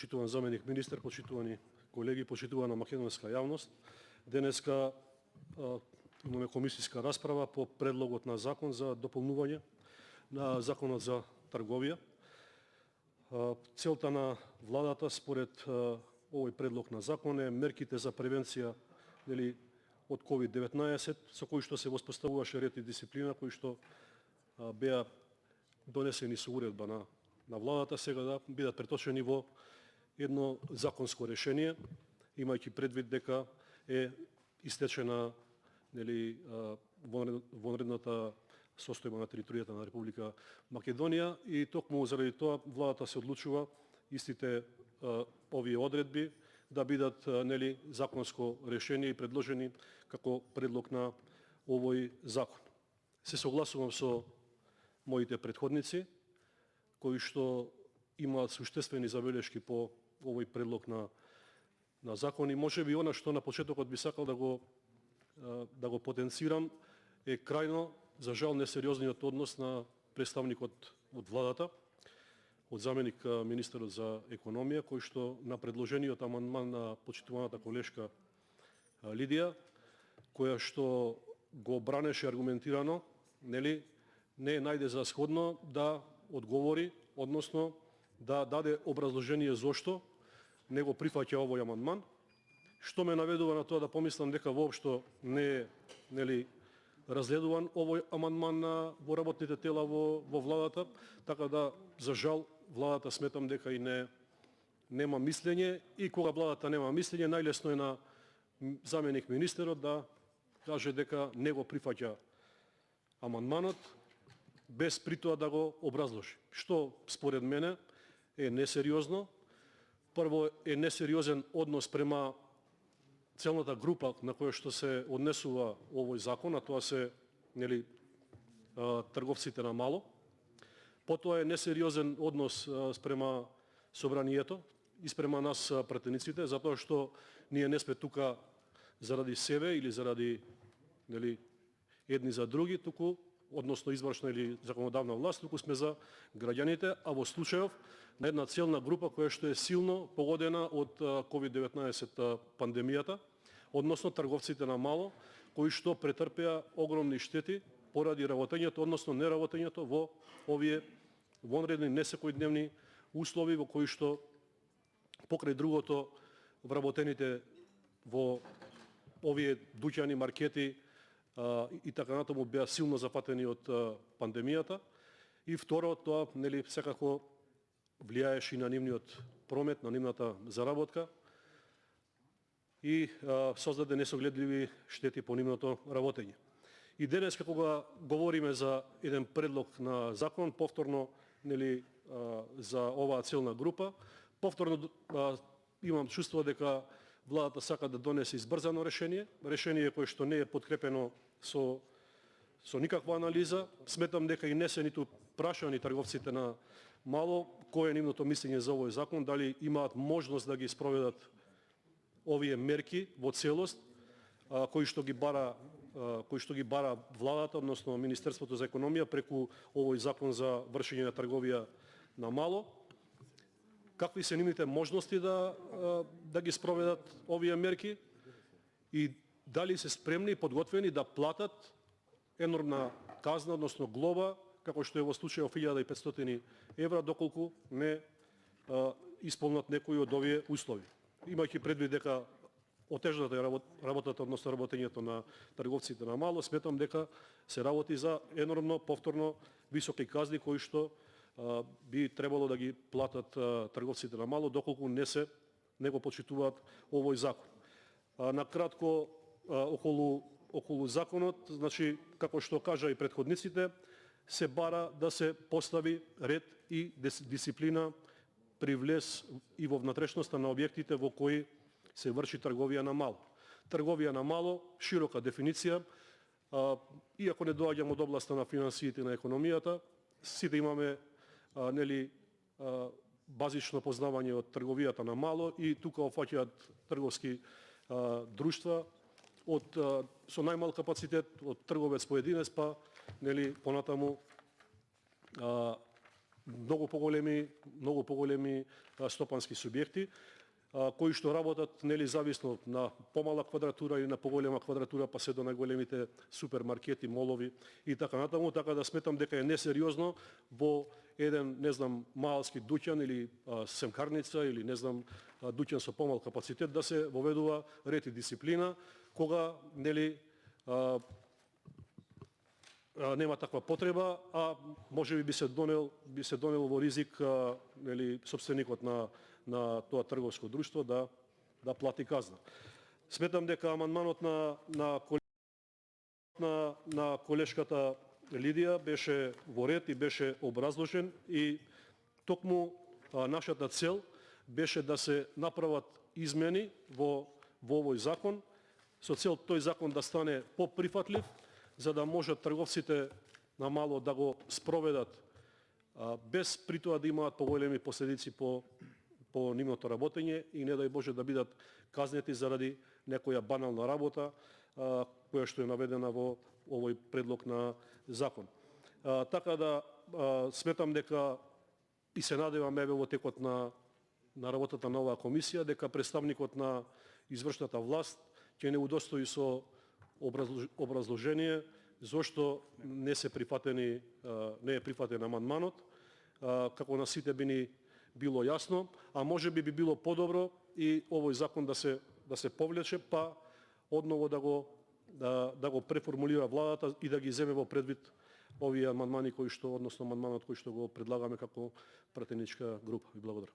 Почитуван заменик министер, почитувани колеги, почитувана македонска јавност. Денеска имаме комисијска расправа по предлогот на закон за дополнување на законот за трговија. Целта на владата според овој предлог на закон е мерките за превенција од COVID-19 со кои што се воспоставуваше ред и дисциплина кои што беа донесени со уредба на владата, сега да бидат преточени во едно законско решение, имајќи предвид дека е истечена вонредната состојба на територијата на Република Македонија и токму заради тоа владата се одлучува истите овие одредби да бидат законско решение и предложени како предлог на овој закон. Се согласувам со моите претходници кои што имаат суштествени забелешки по овој предлог на закон и можеби она што на почетокот би сакал да го потенцирам е крајно за жал несериозниот однос на представникот од владата, од заменик министерот за економија, кој што на предложениот амандман на почитуваната колешка Лидија, која што го бранеше аргументирано, не е најде за сходно да одговори, односно да даде образложение зошто не го прифаќа овој амандман, што ме наведува на тоа да помислам дека воопшто не е разгледуван овој амандман во работните тела во владата, така да за жал владата сметам дека и нема мислење и кога владата нема мислење најлесно е на заменик министерот да каже дека не го прифаќа амандманот без при тоа да го образложи. Што според мене е несериозно. Прво е несериозен однос према целната група на која што се однесува овој закон, а тоа се трговците на мало. Потоа е несериозен однос спрема собранието и спрема нас пратениците, затоа што ние не сме тука заради себе или заради едни за други, туку односно извршна или законодавна власт, туку сме за граѓаните, а во случајов на една целна група која што е силно погодена од COVID-19 пандемијата, односно трговците на мало, кои што претрпеа огромни штети поради работењето, односно неработењето во овие вонредни несекојдневни услови во кои што покрај другото вработените во овие дуќани, маркети и така натаму беа силно запатени од пандемијата. И второ, тоа секако влијаеше и на нивниот промет, на нивната заработка и создаде несогледливи штети по нивното работење. И денес кога говориме за еден предлог на закон, повторно за оваа целна група, повторно имам чувство дека владата сака да донесе избрзано решение кое што не е подкрепено со никаква анализа. Сметам дека и не се ниту прашани трговците на мало кое е нивното мислење за овој закон, дали имаат можност да ги спроведат овие мерки во целост, кои што ги бара владата, односно Министерството за економија преку овој закон за вршење на трговија на мало. Какви се нивните можности да ги спроведат овие мерки и дали се спремни и подготвени да платат енормна казна, односно глоба, како што е во случајот 1500 евра, доколку не исполнат некои од овие услови. Имајќи предвид дека отежната е работата, односно работењето на трговците на мало, сметам дека се работи за енормно, повторно високи казни кои што би требало да ги платат трговците на мало, доколку не го почитуваат овој закон. Накратко околу законот, значи како што кажа и претходниците, се бара да се постави ред и дисциплина при влез и во внатрешноста на објектите во кои се врши трговија на мало. Трговија на мало, широка дефиниција, иако не доаѓам од областа на финансиите и на економијата, сите имаме базично познавање од трговијата на мало и тука опфаќаат трговски друштва со најмал капацитет, од трговец поединец па понатаму многу поголеми стопански субјекти кои што работат нели зависно на помала квадратура или на поголема квадратура, па се до најголемите супермаркети, молови и така натаму, така да сметам дека е несериозно во еден, не знам, малски дуќан или семкарница или не знам, дуќан со помал капацитет да се воведува ред и дисциплина, кога нели нема таква потреба, а можеби би се донел во ризик нели сопственикот на тоа трговско друштво да плати казна. Сметам дека амандманот на колешката Лидија беше во ред и беше образложен и токму нашата цел беше да се направат измени во овој закон со цел тој закон да стане поприфатлив, за да можат трговците на мало да го спроведат без при тоа да имаат поголеми последици по нивното работење и не дај Боже да бидат казнети заради некоја банална работа која што е наведена во овој предлог на закон. Така да сметам дека и се надевам во текот на работата на оваа комисија дека представникот на извршната власт ќе не удостои со образложение зошто не е прифатен амандманот, како на сите би ни било јасно, а можеби би било подобро и овој закон да се повлече, па одново да го преформулира владата и да ги земе во предвид овие амандмани односно амандманот кој што го предлагаме како пратеничка група. Ви благодарам.